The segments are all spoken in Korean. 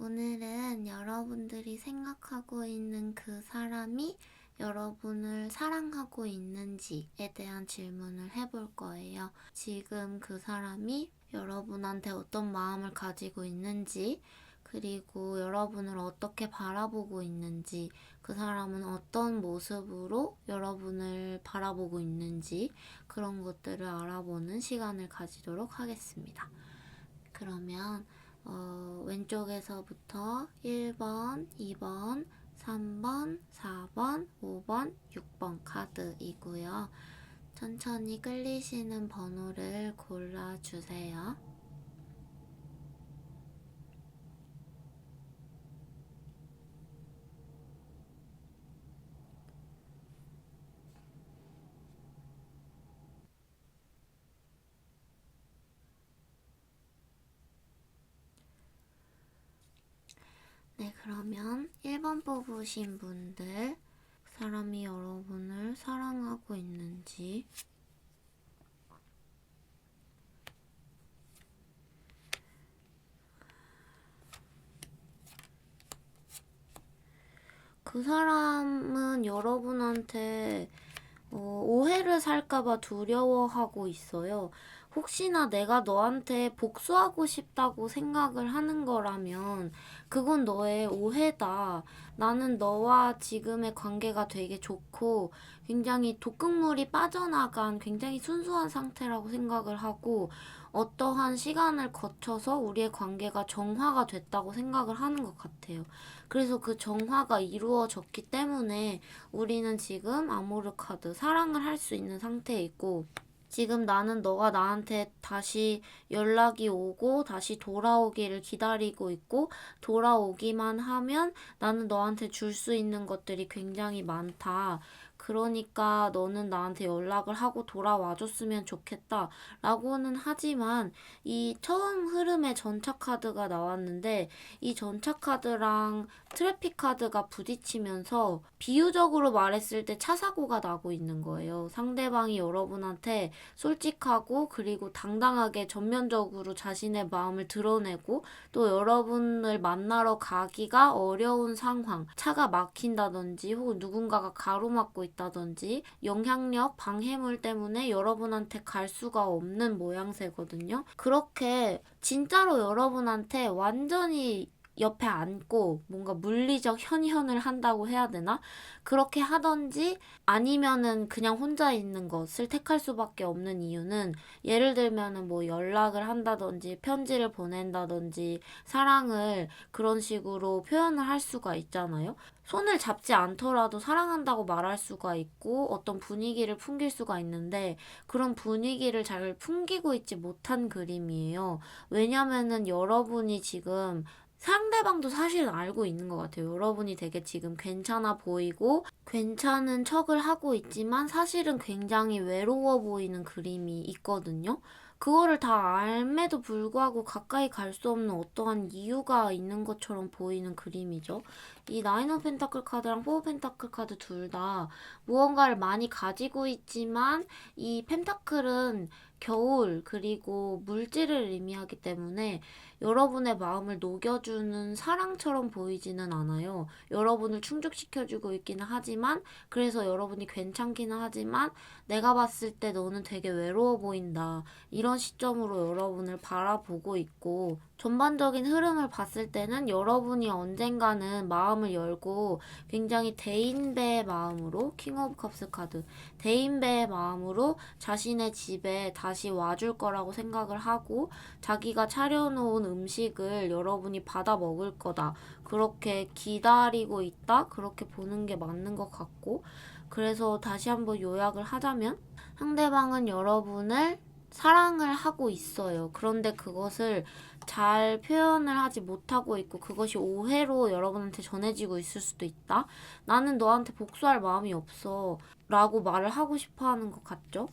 오늘은 여러분들이 생각하고 있는 그 사람이 여러분을 사랑하고 있는지에 대한 질문을 해볼 거예요. 지금 그 사람이 여러분한테 어떤 마음을 가지고 있는지, 그리고 여러분을 어떻게 바라보고 있는지, 그 사람은 어떤 모습으로 여러분을 바라보고 있는지, 그런 것들을 알아보는 시간을 가지도록 하겠습니다. 그러면 왼쪽에서부터 1번, 2번, 3번, 4번, 5번, 6번 카드이고요. 천천히 끌리시는 번호를 골라주세요. 네, 그러면 1번 뽑으신 분들, 그 사람이 여러분을 사랑하고 있는지, 그 사람은 여러분한테 오해를 살까봐 두려워하고 있어요. 혹시나 내가 너한테 복수하고 싶다고 생각을 하는 거라면 그건 너의 오해다. 나는 너와 지금의 관계가 되게 좋고 굉장히 독극물이 빠져나간 굉장히 순수한 상태라고 생각을 하고 어떠한 시간을 거쳐서 우리의 관계가 정화가 됐다고 생각을 하는 것 같아요. 그래서 그 정화가 이루어졌기 때문에 우리는 지금 아모르 카드 사랑을 할 수 있는 상태에 있고, 지금 나는 너가 나한테 다시 연락이 오고 다시 돌아오기를 기다리고 있고, 돌아오기만 하면 나는 너한테 줄 수 있는 것들이 굉장히 많다. 그러니까 너는 나한테 연락을 하고 돌아와 줬으면 좋겠다 라고는 하지만, 이 처음 흐름의 전차 카드가 나왔는데 이 전차 카드랑 트래픽 카드가 부딪히면서 비유적으로 말했을 때 차 사고가 나고 있는 거예요. 상대방이 여러분한테 솔직하고 그리고 당당하게 전면적으로 자신의 마음을 드러내고 또 여러분을 만나러 가기가 어려운 상황, 차가 막힌다든지 혹은 누군가가 가로막고 있다든지 영향력, 방해물 때문에 여러분한테 갈 수가 없는 모양새거든요. 그렇게 진짜로 여러분한테 완전히 옆에 앉고 뭔가 물리적 현현을 한다고 해야 되나? 그렇게 하던지 아니면은 그냥 혼자 있는 것을 택할 수밖에 없는 이유는, 예를 들면은 뭐 연락을 한다든지 편지를 보낸다든지 사랑을 그런 식으로 표현을 할 수가 있잖아요. 손을 잡지 않더라도 사랑한다고 말할 수가 있고 어떤 분위기를 풍길 수가 있는데 그런 분위기를 잘 풍기고 있지 못한 그림이에요. 왜냐면은 여러분이 지금 상대방도 사실은 알고 있는 것 같아요. 여러분이 되게 지금 괜찮아 보이고 괜찮은 척을 하고 있지만 사실은 굉장히 외로워 보이는 그림이 있거든요. 그거를 다 알매도 불구하고 가까이 갈 수 없는 어떠한 이유가 있는 것처럼 보이는 그림이죠. 이 나인 오브 펜타클 카드랑 포 오브 펜타클 카드 둘 다 무언가를 많이 가지고 있지만 이 펜타클은 겨울 그리고 물질을 의미하기 때문에 여러분의 마음을 녹여주는 사랑처럼 보이지는 않아요. 여러분을 충족시켜주고 있기는 하지만, 그래서 여러분이 괜찮기는 하지만 내가 봤을 때 너는 되게 외로워 보인다, 이런 시점으로 여러분을 바라보고 있고, 전반적인 흐름을 봤을 때는 여러분이 언젠가는 마음을 열고 굉장히 대인배의 마음으로, 킹 오브 컵스 카드, 대인배의 마음으로 자신의 집에 다시 와줄 거라고 생각을 하고 자기가 차려놓은 음식을 여러분이 받아 먹을 거다, 그렇게 기다리고 있다, 그렇게 보는 게 맞는 것 같고, 그래서 다시 한번 요약을 하자면 상대방은 여러분을 사랑을 하고 있어요. 그런데 그것을 잘 표현을 하지 못하고 있고 그것이 오해로 여러분한테 전해지고 있을 수도 있다. 나는 너한테 복수할 마음이 없어. 라고 말을 하고 싶어 하는 것 같죠?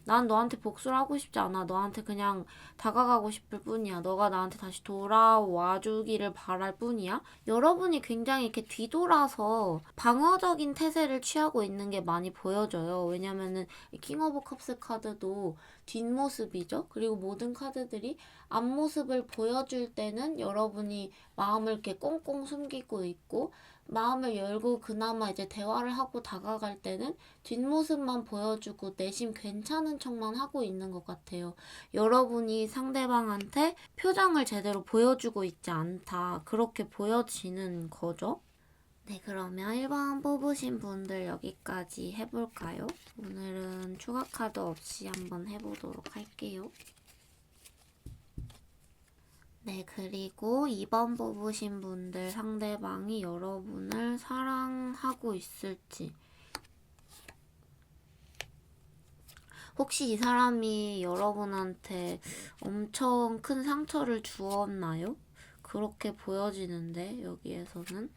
난 너한테 복수를 하고 싶지 않아. 너한테 그냥 다가가고 싶을 뿐이야. 너가 나한테 다시 돌아와 주기를 바랄 뿐이야. 여러분이 굉장히 이렇게 뒤돌아서 방어적인 태세를 취하고 있는 게 많이 보여져요. 왜냐면은 킹 오브 컵스 카드도 뒷모습이죠. 그리고 모든 카드들이 앞모습을 보여줄 때는 여러분이 마음을 이렇게 꽁꽁 숨기고 있고, 마음을 열고 그나마 이제 대화를 하고 다가갈 때는 뒷모습만 보여주고 내심 괜찮은 척만 하고 있는 것 같아요. 여러분이 상대방한테 표정을 제대로 보여주고 있지 않다. 그렇게 보여지는 거죠. 네, 그러면 1번 뽑으신 분들 여기까지 해볼까요? 오늘은 추가 카드 없이 한번 해보도록 할게요. 네, 그리고 2번 뽑으신 분들 상대방이 여러분을 사랑하고 있을지. 혹시 이 사람이 여러분한테 엄청 큰 상처를 주었나요? 그렇게 보여지는데, 여기에서는.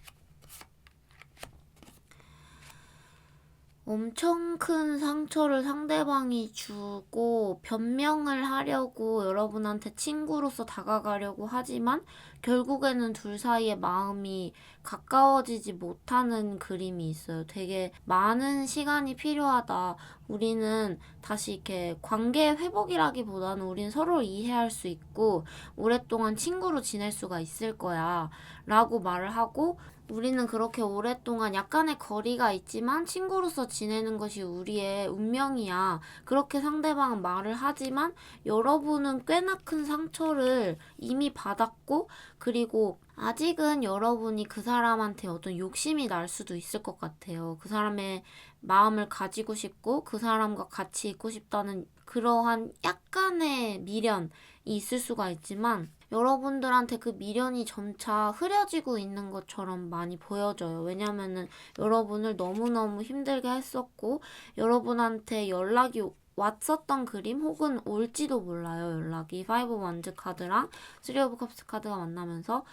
엄청 큰 상처를 상대방이 주고 변명을 하려고 여러분한테 친구로서 다가가려고 하지만 결국에는 둘 사이의 마음이 가까워지지 못하는 그림이 있어요. 되게 많은 시간이 필요하다. 우리는 다시 이렇게 관계 회복이라기보다는 우린 서로를 이해할 수 있고 오랫동안 친구로 지낼 수가 있을 거야 라고 말을 하고, 우리는 그렇게 오랫동안 약간의 거리가 있지만 친구로서 지내는 것이 우리의 운명이야. 그렇게 상대방은 말을 하지만 여러분은 꽤나 큰 상처를 이미 받았고, 그리고 아직은 여러분이 그 사람한테 어떤 욕심이 날 수도 있을 것 같아요. 그 사람의 마음을 가지고 싶고 그 사람과 같이 있고 싶다는 그러한 약간의 미련이 있을 수가 있지만, 여러분들한테 그 미련이 점차 흐려지고 있는 것처럼 많이 보여져요. 왜냐면은 여러분을 너무너무 힘들게 했었고 여러분한테 연락이 왔었던 그림 혹은 올지도 몰라요. 연락이 5 원즈 카드랑 3 오브 컵스 카드가 만나면서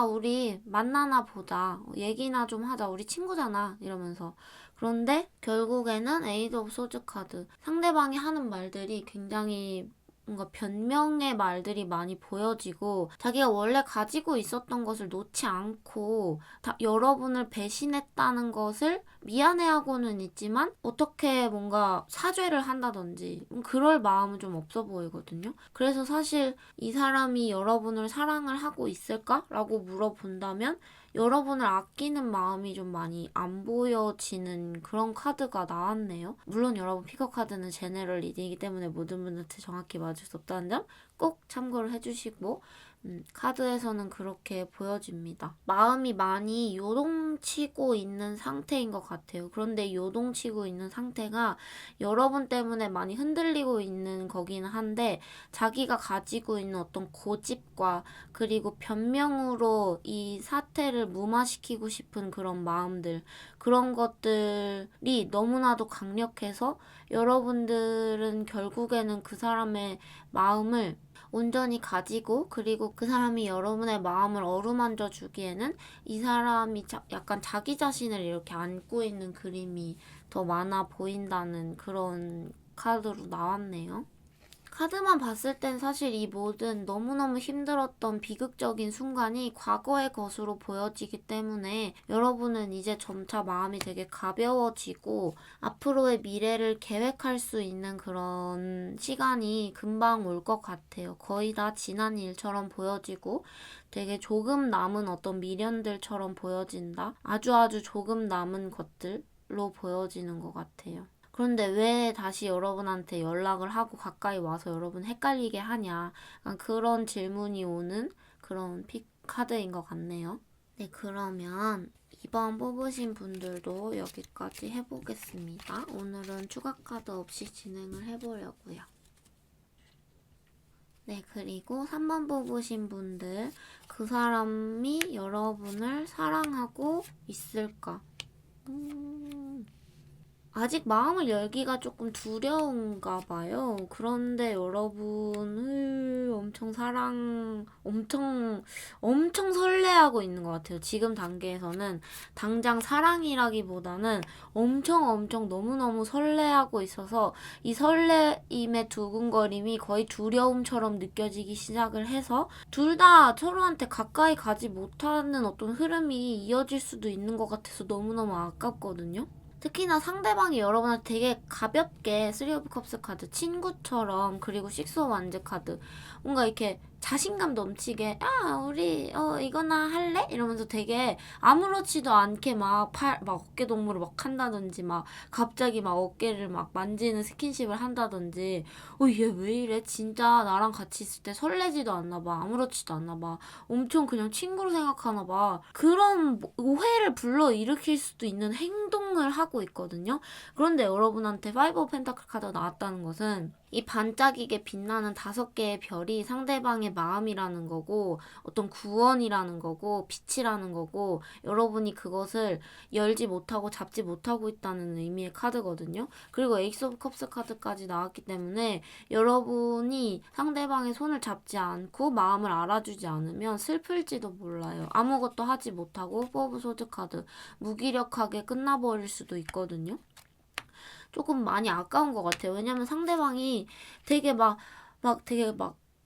우리 만나나 보자. 얘기나 좀 하자. 우리 친구잖아. 이러면서. 그런데 결국에는 에이드 오브 소즈 카드. 상대방이 하는 말들이 굉장히 뭔가 변명의 말들이 많이 보여지고 자기가 원래 가지고 있었던 것을 놓지 않고 여러분을 배신했다는 것을 미안해하고는 있지만 어떻게 뭔가 사죄를 한다든지 그럴 마음은 좀 없어 보이거든요. 그래서 사실 이 사람이 여러분을 사랑을 하고 있을까라고 물어본다면 여러분을 아끼는 마음이 좀 많이 안 보여지는 그런 카드가 나왔네요. 물론 여러분 피겨 카드는 제너럴 리딩이기 때문에 모든 분한테 정확히 맞을 수 없다는 점 꼭 참고를 해주시고, 카드에서는 그렇게 보여집니다. 마음이 많이 요동치고 있는 상태인 것 같아요. 그런데 요동치고 있는 상태가 여러분 때문에 많이 흔들리고 있는 거기는 한데, 자기가 가지고 있는 어떤 고집과 그리고 변명으로 이 사태를 무마시키고 싶은 그런 마음들, 그런 것들이 너무나도 강력해서 여러분들은 결국에는 그 사람의 마음을 온전히 가지고, 그리고 그 사람이 여러분의 마음을 어루만져 주기에는 이 사람이 약간 자기 자신을 이렇게 안고 있는 그림이 더 많아 보인다는 그런 카드로 나왔네요. 카드만 봤을 땐 사실 이 모든 너무너무 힘들었던 비극적인 순간이 과거의 것으로 보여지기 때문에 여러분은 이제 점차 마음이 되게 가벼워지고 앞으로의 미래를 계획할 수 있는 그런 시간이 금방 올 것 같아요. 거의 다 지난 일처럼 보여지고 되게 조금 남은 어떤 미련들처럼 보여진다. 아주 조금 남은 것들로 보여지는 것 같아요. 그런데 왜 다시 여러분한테 연락을 하고 가까이 와서 여러분 헷갈리게 하냐. 그런 질문이 오는 그런 카드인 것 같네요. 네, 그러면 2번 뽑으신 분들도 여기까지 해보겠습니다. 오늘은 추가 카드 없이 진행을 해보려고요. 네, 그리고 3번 뽑으신 분들, 그 사람이 여러분을 사랑하고 있을까? 아직 마음을 열기가 조금 두려운가 봐요. 그런데 여러분을 엄청 설레하고 있는 것 같아요. 지금 단계에서는 당장 사랑이라기보다는 엄청 너무너무 설레하고 있어서 이 설레임의 두근거림이 거의 두려움처럼 느껴지기 시작을 해서 둘 다 서로한테 가까이 가지 못하는 어떤 흐름이 이어질 수도 있는 것 같아서 너무너무 아깝거든요. 특히나 상대방이 여러분한테 되게 가볍게 3 오브 컵스 카드 친구처럼, 그리고 6 오브 완즈 카드 뭔가 이렇게 자신감 넘치게 우리 이거나 할래? 이러면서 되게 아무렇지도 않게 막 어깨 동무를 막 한다든지, 막 갑자기 막 어깨를 막 만지는 스킨십을 한다든지, 얘 왜 이래? 진짜 나랑 같이 있을 때 설레지도 않나 봐. 아무렇지도 않나 봐. 엄청 그냥 친구로 생각하나 봐. 그런 오해를 불러일으킬 수도 있는 행동을 하고 있거든요. 그런데 여러분한테 5 오브 펜타클 카드가 나왔다는 것은 이 반짝이게 빛나는 5개의 별이 상대방의 마음이라는 거고, 어떤 구원이라는 거고, 빛이라는 거고, 여러분이 그것을 열지 못하고 잡지 못하고 있다는 의미의 카드거든요. 그리고 에이스 오브 컵스 카드까지 나왔기 때문에 여러분이 상대방의 손을 잡지 않고 마음을 알아주지 않으면 슬플지도 몰라요. 아무것도 하지 못하고 4 오브 소드 카드, 무기력하게 끝나버릴 수도 있거든요. 조금 많이 아까운 것 같아요. 왜냐면 상대방이 되게 되게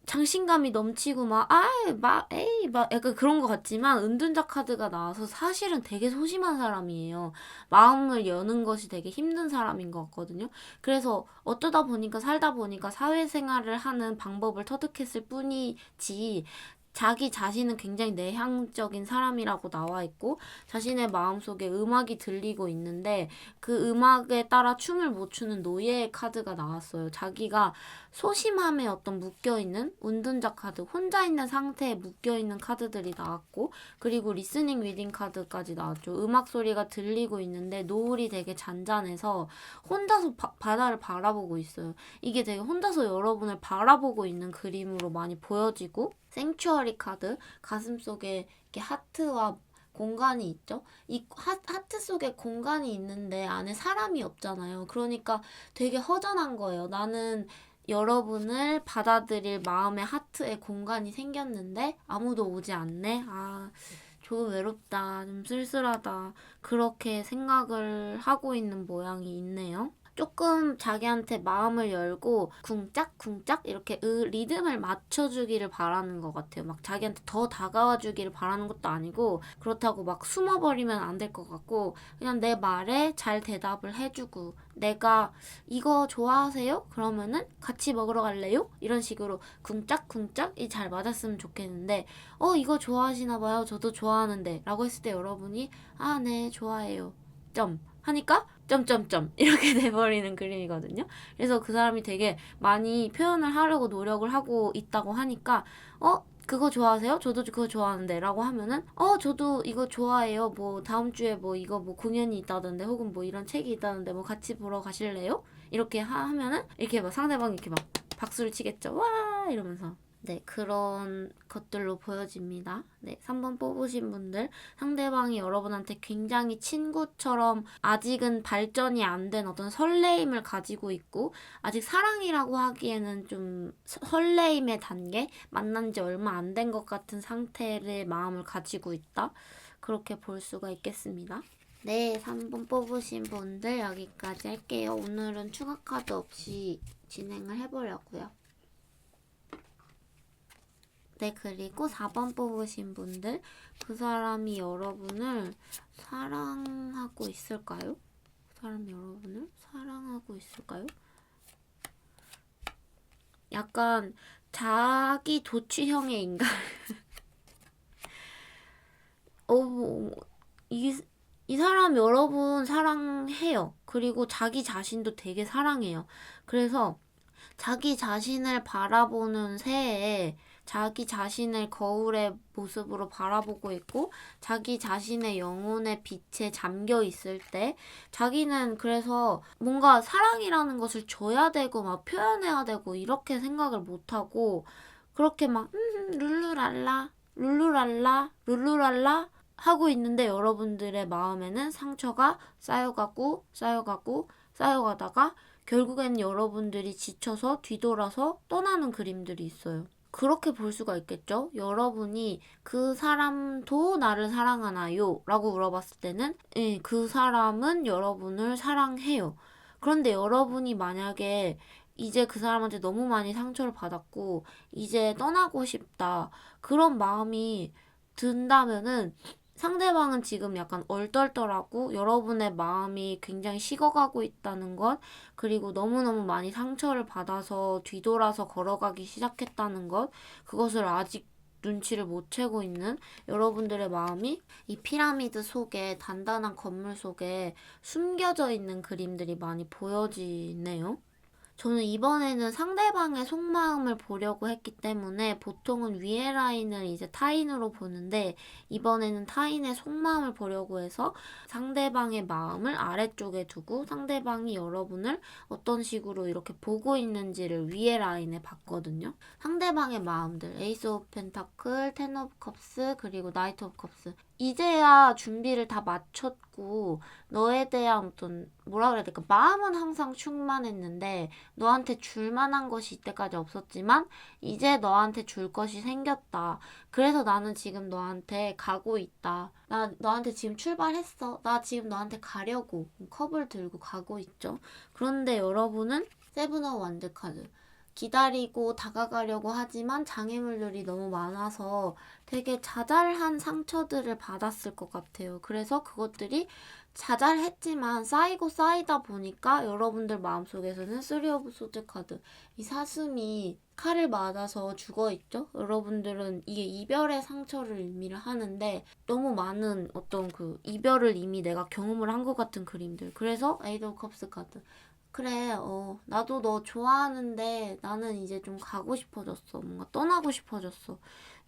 장신감이 넘치고 약간 그런 것 같지만, 은둔자 카드가 나와서 사실은 되게 소심한 사람이에요. 마음을 여는 것이 되게 힘든 사람인 것 같거든요. 그래서 어쩌다 보니까 살다 보니까 사회생활을 하는 방법을 터득했을 뿐이지, 자기 자신은 굉장히 내향적인 사람이라고 나와 있고, 자신의 마음속에 음악이 들리고 있는데 그 음악에 따라 춤을 못 추는 노예의 카드가 나왔어요. 자기가 소심함에 어떤 묶여있는 운둔자 카드, 혼자 있는 상태에 묶여있는 카드들이 나왔고, 그리고 리스닝 리딩 카드까지 나왔죠. 음악 소리가 들리고 있는데 노을이 되게 잔잔해서 혼자서 바다를 바라보고 있어요. 이게 되게 혼자서 여러분을 바라보고 있는 그림으로 많이 보여지고, 생츄어리 카드, 가슴속에 이렇게 하트와 공간이 있죠. 이 하트 속에 공간이 있는데 안에 사람이 없잖아요. 그러니까 되게 허전한 거예요. 나는 여러분을 받아들일 마음의 하트에 공간이 생겼는데 아무도 오지 않네. 조금 외롭다, 좀 쓸쓸하다, 그렇게 생각을 하고 있는 모양이 있네요. 조금 자기한테 마음을 열고 쿵짝쿵짝 이렇게 리듬을 맞춰주기를 바라는 것 같아요. 막 자기한테 더 다가와 주기를 바라는 것도 아니고, 그렇다고 막 숨어버리면 안 될 것 같고, 그냥 내 말에 잘 대답을 해주고, 내가 이거 좋아하세요? 그러면은 같이 먹으러 갈래요? 이런 식으로 쿵짝쿵짝이 잘 맞았으면 좋겠는데, 이거 좋아하시나 봐요. 저도 좋아하는데 라고 했을 때 여러분이 네, 좋아해요. 점 하니까 점점점 이렇게 돼버리는 그림이거든요. 그래서 그 사람이 되게 많이 표현을 하려고 노력을 하고 있다고 하니까 그거 좋아하세요? 저도 그거 좋아하는데 라고 하면은 저도 이거 좋아해요. 뭐 다음 주에 뭐 이거 뭐 공연이 있다던데, 혹은 뭐 이런 책이 있다던데 뭐 같이 보러 가실래요? 이렇게 하면은 이렇게 막 상대방이 이렇게 막 박수를 치겠죠. 와 이러면서. 네, 그런 것들로 보여집니다. 네, 3번 뽑으신 분들, 상대방이 여러분한테 굉장히 친구처럼 아직은 발전이 안 된 어떤 설레임을 가지고 있고, 아직 사랑이라고 하기에는 좀 설레임의 단계, 만난 지 얼마 안 된 것 같은 상태의 마음을 가지고 있다. 그렇게 볼 수가 있겠습니다. 네, 3번 뽑으신 분들 여기까지 할게요. 오늘은 추가 카드 없이 진행을 해보려고요. 네, 그리고 4번 뽑으신 분들, 그 사람이 여러분을 사랑하고 있을까요? 그 사람이 여러분을 사랑하고 있을까요? 약간 자기 도취형의 인간. 이 사람 여러분 사랑해요. 그리고 자기 자신도 되게 사랑해요. 그래서 자기 자신을 바라보는 새에 자기 자신을 거울의 모습으로 바라보고 있고, 자기 자신의 영혼의 빛에 잠겨 있을 때 자기는 그래서 뭔가 사랑이라는 것을 줘야 되고 막 표현해야 되고 이렇게 생각을 못하고, 그렇게 막 룰루랄라 룰루랄라 룰루랄라 하고 있는데 여러분들의 마음에는 상처가 쌓여가고 쌓여가다가 결국에는 여러분들이 지쳐서 뒤돌아서 떠나는 그림들이 있어요. 그렇게 볼 수가 있겠죠? 여러분이 그 사람도 나를 사랑하나요? 라고 물어봤을 때는 그 사람은 여러분을 사랑해요. 그런데 여러분이 만약에 이제 그 사람한테 너무 많이 상처를 받았고 이제 떠나고 싶다. 그런 마음이 든다면은 상대방은 지금 약간 얼떨떨하고 여러분의 마음이 굉장히 식어가고 있다는 것, 그리고 너무너무 많이 상처를 받아서 뒤돌아서 걸어가기 시작했다는 것, 그것을 아직 눈치를 못 채고 있는 여러분들의 마음이 이 피라미드 속에, 단단한 건물 속에 숨겨져 있는 그림들이 많이 보여지네요. 저는 이번에는 상대방의 속마음을 보려고 했기 때문에 보통은 위에 라인을 이제 타인으로 보는데, 이번에는 타인의 속마음을 보려고 해서 상대방의 마음을 아래쪽에 두고 상대방이 여러분을 어떤 식으로 이렇게 보고 있는지를 위에 라인에 봤거든요. 상대방의 마음들, 에이스 오브 펜타클, 텐 오브 컵스, 그리고 나이트 오브 컵스. 이제야 준비를 다 마쳤고 너에 대한 어떤 뭐라 그래야 될까, 마음은 항상 충만했는데 너한테 줄 만한 것이 이때까지 없었지만 이제 너한테 줄 것이 생겼다. 그래서 나는 지금 너한테 가고 있다. 나 너한테 지금 출발했어. 나 지금 너한테 가려고 컵을 들고 가고 있죠. 그런데 여러분은 세븐 오브 원드 카드, 기다리고 다가가려고 하지만 장애물들이 너무 많아서 되게 자잘한 상처들을 받았을 것 같아요. 그래서 그것들이 자잘했지만 쌓이고 쌓이다 보니까 여러분들 마음속에서는 쓰리 오브 소드 카드, 이 사슴이 칼을 맞아서 죽어있죠? 여러분들은 이게 이별의 상처를 의미를 하는데 너무 많은 어떤 그 이별을 이미 내가 경험을 한 것 같은 그림들. 그래서 에이드 오브 컵스 카드. 그래, 나도 너 좋아하는데 나는 이제 좀 가고 싶어졌어. 뭔가 떠나고 싶어졌어.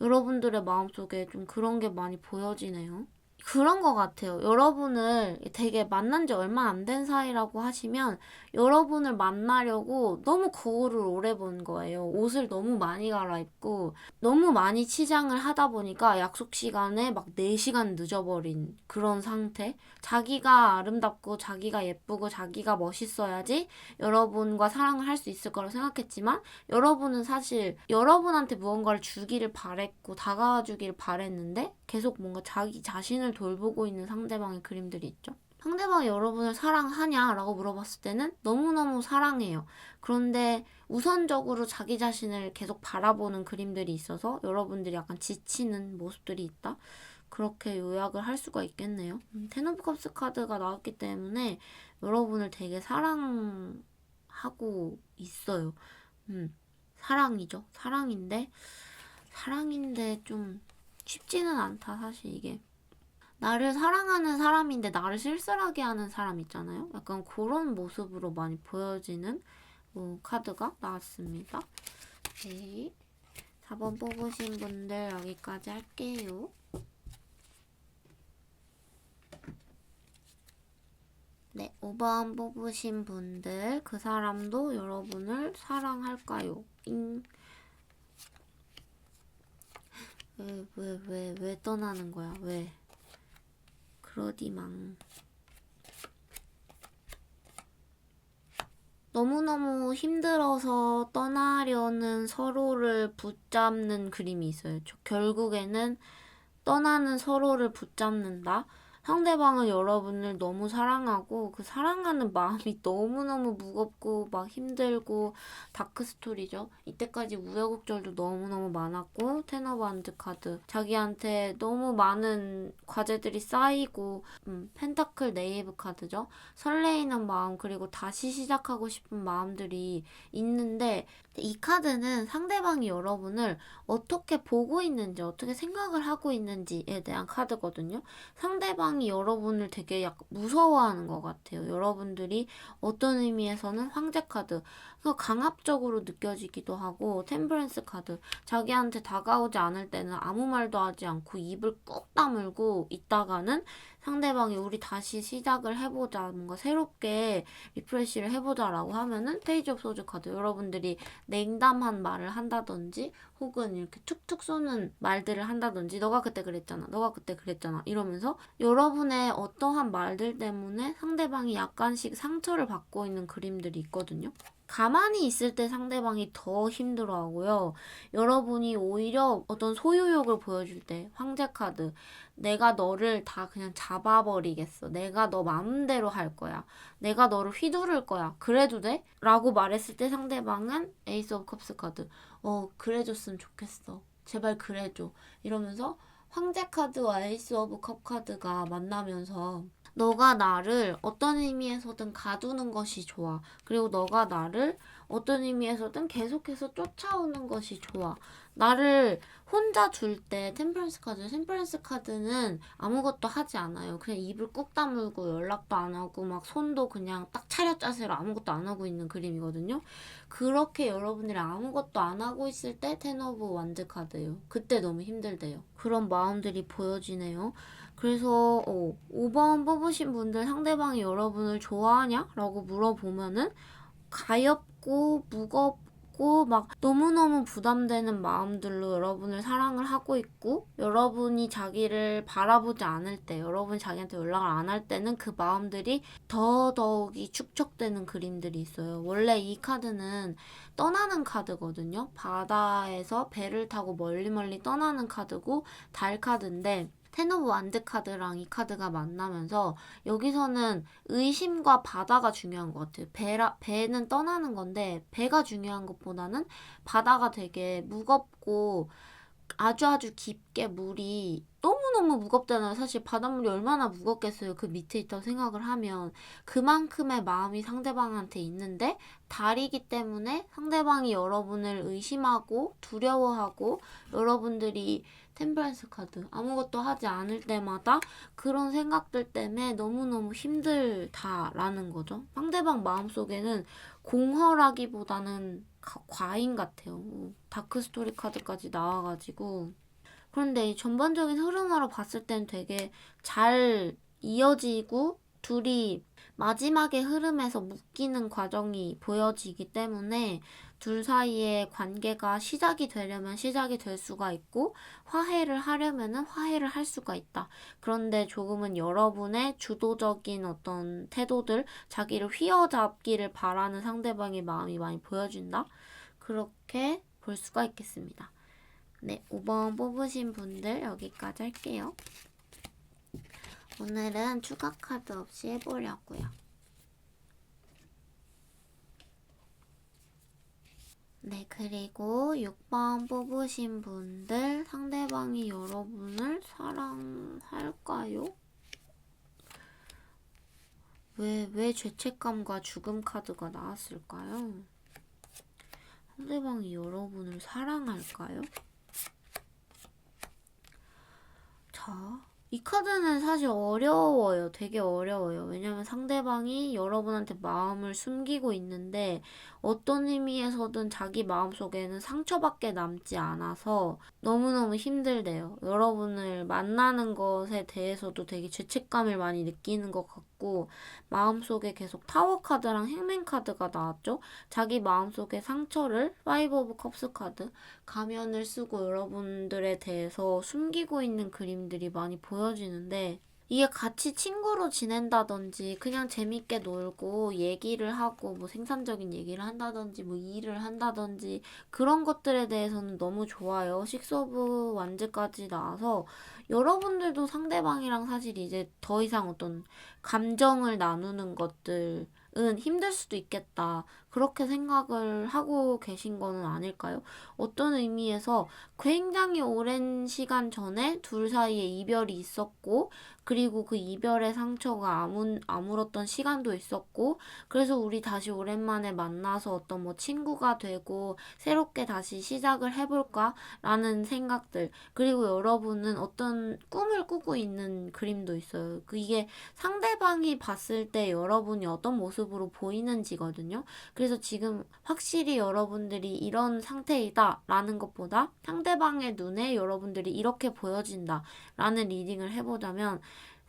여러분들의 마음속에 좀 그런 게 많이 보여지네요. 그런 것 같아요. 여러분을 되게 만난 지 얼마 안 된 사이라고 하시면 여러분을 만나려고 너무 거울을 오래 본 거예요. 옷을 너무 많이 갈아입고 너무 많이 치장을 하다 보니까 약속 시간에 막 4시간 늦어버린 그런 상태. 자기가 아름답고 자기가 예쁘고 자기가 멋있어야지 여러분과 사랑을 할 수 있을 거라고 생각했지만 여러분은 사실 여러분한테 무언가를 주기를 바랬고 다가와 주기를 바랬는데 계속 뭔가 자기 자신을 돌보고 있는 상대방의 그림들이 있죠. 상대방이 여러분을 사랑하냐라고 물어봤을 때는 너무너무 사랑해요. 그런데 우선적으로 자기 자신을 계속 바라보는 그림들이 있어서 여러분들이 약간 지치는 모습들이 있다. 그렇게 요약을 할 수가 있겠네요. 텐 오브 컵스 카드가 나왔기 때문에 여러분을 되게 사랑하고 있어요. 사랑이죠. 사랑인데 좀 쉽지는 않다, 사실 이게. 나를 사랑하는 사람인데 나를 쓸쓸하게 하는 사람 있잖아요. 약간 그런 모습으로 많이 보여지는 카드가 나왔습니다. 네. 4번 뽑으신 분들 여기까지 할게요. 네, 5번 뽑으신 분들, 그 사람도 여러분을 사랑할까요? 왜 떠나는 거야? 왜? 그러디망. 너무너무 힘들어서 떠나려는 서로를 붙잡는 그림이 있어요. 결국에는 떠나는 서로를 붙잡는다. 상대방은 여러분을 너무 사랑하고 그 사랑하는 마음이 너무너무 무겁고 막 힘들고 다크 스토리죠. 이때까지 우여곡절도 너무너무 많았고 텐 오브 원드 카드, 자기한테 너무 많은 과제들이 쌓이고 펜타클 네이브 카드죠. 설레이는 마음, 그리고 다시 시작하고 싶은 마음들이 있는데 이 카드는 상대방이 여러분을 어떻게 보고 있는지, 어떻게 생각을 하고 있는지에 대한 카드거든요. 상대방이 여러분을 되게 약간 무서워하는 것 같아요. 여러분들이 어떤 의미에서는 황제 카드, 강압적으로 느껴지기도 하고, 템퍼런스 카드, 자기한테 다가오지 않을 때는 아무 말도 하지 않고 입을 꾹 다물고 있다가는 상대방이 우리 다시 시작을 해보자, 뭔가 새롭게 리프레시를 해보자라고 하면은 페이지 오브 소즈 카드, 여러분들이 냉담한 말을 한다든지 혹은 이렇게 툭툭 쏘는 말들을 한다든지, 너가 그때 그랬잖아, 너가 그때 그랬잖아 이러면서 여러분의 어떠한 말들 때문에 상대방이 약간씩 상처를 받고 있는 그림들이 있거든요. 가만히 있을 때 상대방이 더 힘들어하고요. 여러분이 오히려 어떤 소유욕을 보여줄 때, 황제 카드, 내가 너를 다 그냥 잡아버리겠어. 내가 너 마음대로 할 거야. 내가 너를 휘두를 거야. 그래도 돼? 라고 말했을 때 상대방은 에이스 오브 컵스 카드, 그래줬으면 좋겠어. 제발 그래줘. 이러면서 황제 카드와 에이스 오브 컵 카드가 만나면서 너가 나를 어떤 의미에서든 가두는 것이 좋아. 그리고 너가 나를 어떤 의미에서든 계속해서 쫓아오는 것이 좋아. 나를 혼자 둘 때 템퍼런스 카드는 아무것도 하지 않아요. 그냥 입을 꾹 다물고 연락도 안 하고 막 손도 그냥 딱 차렷자세로 아무것도 안 하고 있는 그림이거든요. 그렇게 여러분들이 아무것도 안 하고 있을 때 텐 오브 완즈 카드예요. 그때 너무 힘들대요. 그런 마음들이 보여지네요. 그래서 5번 뽑으신 분들, 상대방이 여러분을 좋아하냐? 라고 물어보면은 가엾고 무겁고 막 너무너무 부담되는 마음들로 여러분을 사랑을 하고 있고, 여러분이 자기를 바라보지 않을 때, 여러분이 자기한테 연락을 안 할 때는 그 마음들이 더더욱이 축적되는 그림들이 있어요. 원래 이 카드는 떠나는 카드거든요. 바다에서 배를 타고 멀리 멀리 떠나는 카드고 달 카드인데, 텐 오브 완드 카드랑 이 카드가 만나면서 여기서는 의심과 바다가 중요한 것 같아요. 배는 떠나는 건데 배가 중요한 것보다는 바다가 되게 무겁고 아주 깊게 물이 너무너무 무겁잖아요. 사실 바닷물이 얼마나 무겁겠어요. 그 밑에 있다고 생각을 하면 그만큼의 마음이 상대방한테 있는데, 달이기 때문에 상대방이 여러분을 의심하고 두려워하고 여러분들이 템퍼런스 카드 아무것도 하지 않을 때마다 그런 생각들 때문에 너무너무 힘들다라는 거죠. 상대방 마음속에는 공허라기보다는 과잉 같아요. 다크 스토리 카드까지 나와가지고. 그런데 이 전반적인 흐름으로 봤을 땐 되게 잘 이어지고 둘이 마지막의 흐름에서 묶이는 과정이 보여지기 때문에 둘 사이의 관계가 시작이 되려면 시작이 될 수가 있고, 화해를 하려면은 화해를 할 수가 있다. 그런데 조금은 여러분의 주도적인 어떤 태도들, 자기를 휘어잡기를 바라는 상대방의 마음이 많이 보여진다. 그렇게 볼 수가 있겠습니다. 네, 5번 뽑으신 분들 여기까지 할게요. 오늘은 추가 카드 없이 해보려고요. 네, 그리고 6번 뽑으신 분들, 상대방이 여러분을 사랑할까요? 왜 죄책감과 죽음 카드가 나왔을까요? 상대방이 여러분을 사랑할까요? 자, 이 카드는 사실 어려워요. 되게 어려워요. 왜냐면 상대방이 여러분한테 마음을 숨기고 있는데 어떤 의미에서든 자기 마음속에는 상처밖에 남지 않아서 너무너무 힘들대요. 여러분을 만나는 것에 대해서도 되게 죄책감을 많이 느끼는 것 같고, 마음속에 계속 타워 카드랑 행맨 카드가 나왔죠. 자기 마음속의 상처를 파이브 오브 컵스 카드, 가면을 쓰고 여러분들에 대해서 숨기고 있는 그림들이 많이 보여지는데, 이게 같이 친구로 지낸다든지 그냥 재밌게 놀고 얘기를 하고 뭐 생산적인 얘기를 한다든지 뭐 일을 한다든지 그런 것들에 대해서는 너무 좋아요. 식스 오브 완즈까지 나와서 여러분들도 상대방이랑 사실 이제 더 이상 어떤 감정을 나누는 것들은 힘들 수도 있겠다. 그렇게 생각을 하고 계신 거는 아닐까요? 어떤 의미에서 굉장히 오랜 시간 전에 둘 사이에 이별이 있었고, 그리고 그 이별의 상처가 아물었던 시간도 있었고, 그래서 우리 다시 오랜만에 만나서 어떤 뭐 친구가 되고 새롭게 다시 시작을 해볼까? 라는 생각들. 그리고 여러분은 어떤 꿈을 꾸고 있는 그림도 있어요. 이게 상대방이 봤을 때 여러분이 어떤 모습으로 보이는지거든요. 그래서 지금 확실히 여러분들이 이런 상태이다 라는 것보다 상대방의 눈에 여러분들이 이렇게 보여진다 라는 리딩을 해보자면,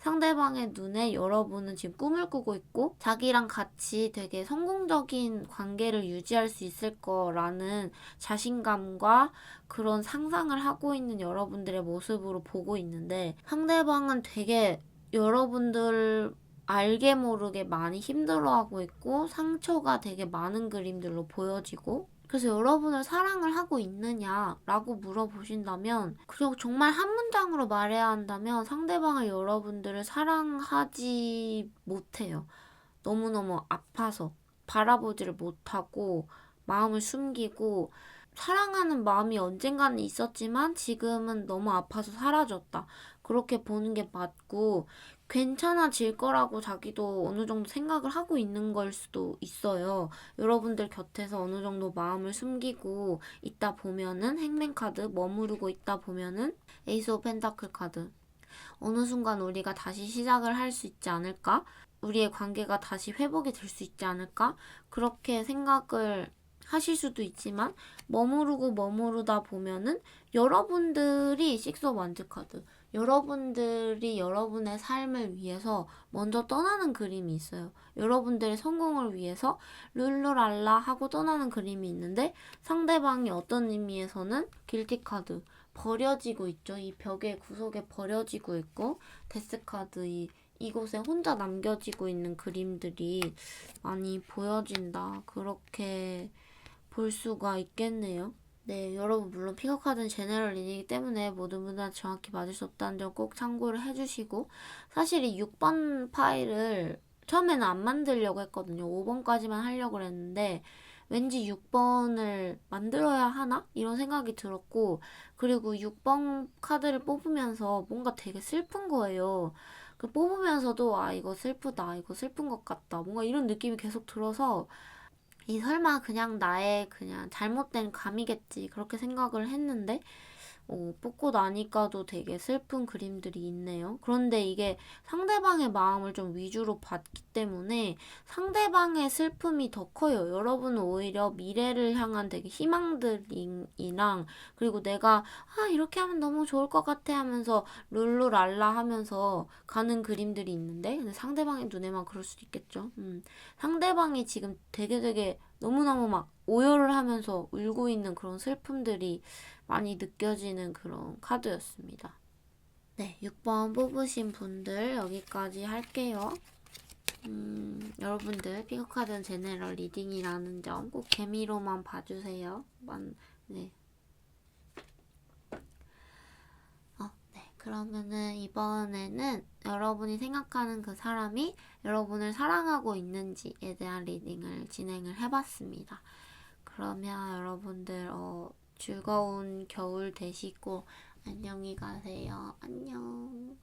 상대방의 눈에 여러분은 지금 꿈을 꾸고 있고 자기랑 같이 되게 성공적인 관계를 유지할 수 있을 거라는 자신감과 그런 상상을 하고 있는 여러분들의 모습으로 보고 있는데, 상대방은 되게 여러분들 알게 모르게 많이 힘들어하고 있고 상처가 되게 많은 그림들로 보여지고, 그래서 여러분을 사랑을 하고 있느냐라고 물어보신다면, 그냥 정말 한 문장으로 말해야 한다면 상대방을 여러분들을 사랑하지 못해요. 너무너무 아파서 바라보지를 못하고 마음을 숨기고, 사랑하는 마음이 언젠가는 있었지만 지금은 너무 아파서 사라졌다, 그렇게 보는 게 맞고, 괜찮아질 거라고 자기도 어느 정도 생각을 하고 있는 걸 수도 있어요. 여러분들 곁에서 어느 정도 마음을 숨기고 있다 보면은, 행맨 카드 머무르고 있다 보면은 에이스 오브 펜타클 카드, 어느 순간 우리가 다시 시작을 할 수 있지 않을까? 우리의 관계가 다시 회복이 될 수 있지 않을까? 그렇게 생각을 하실 수도 있지만, 머무르다 보면은 여러분들이 식스 오브 원즈 카드, 여러분들이 여러분의 삶을 위해서 먼저 떠나는 그림이 있어요. 여러분들의 성공을 위해서 룰루랄라 하고 떠나는 그림이 있는데, 상대방이 어떤 의미에서는 길티 카드, 버려지고 있죠. 이 벽의 구석에 버려지고 있고, 데스카드, 이곳에 혼자 남겨지고 있는 그림들이 많이 보여진다, 그렇게 볼 수가 있겠네요. 네, 여러분 물론 픽업카드는 제너럴 리딩이기 때문에 모든 분들한테 정확히 맞을 수 없다는 점 꼭 참고를 해주시고, 사실 이 6번 파일을 처음에는 안 만들려고 했거든요. 5번까지만 하려고 했는데 왠지 6번을 만들어야 하나? 이런 생각이 들었고, 그리고 6번 카드를 뽑으면서 뭔가 되게 슬픈 거예요. 그 뽑으면서도 이거 슬프다, 이거 슬픈 것 같다, 뭔가 이런 느낌이 계속 들어서, 이 설마 그냥 나의 그냥 잘못된 감이겠지, 그렇게 생각을 했는데 뽑고 나니까도 되게 슬픈 그림들이 있네요. 그런데 이게 상대방의 마음을 좀 위주로 봤기 때문에 상대방의 슬픔이 더 커요. 여러분은 오히려 미래를 향한 되게 희망들이랑, 그리고 내가 이렇게 하면 너무 좋을 것 같아 하면서 룰루랄라 하면서 가는 그림들이 있는데, 근데 상대방의 눈에만 그럴 수도 있겠죠. 상대방이 지금 되게 너무너무 막 오열을 하면서 울고 있는 그런 슬픔들이 많이 느껴지는 그런 카드였습니다. 네, 6번 뽑으신 분들 여기까지 할게요. 여러분들 픽업카드는 제네럴 리딩이라는 점 꼭 개미로만 봐주세요. 네. 네. 그러면은 이번에는 여러분이 생각하는 그 사람이 여러분을 사랑하고 있는지에 대한 리딩을 진행을 해봤습니다. 그러면 여러분들 즐거운 겨울 되시고 안녕히 가세요. 안녕.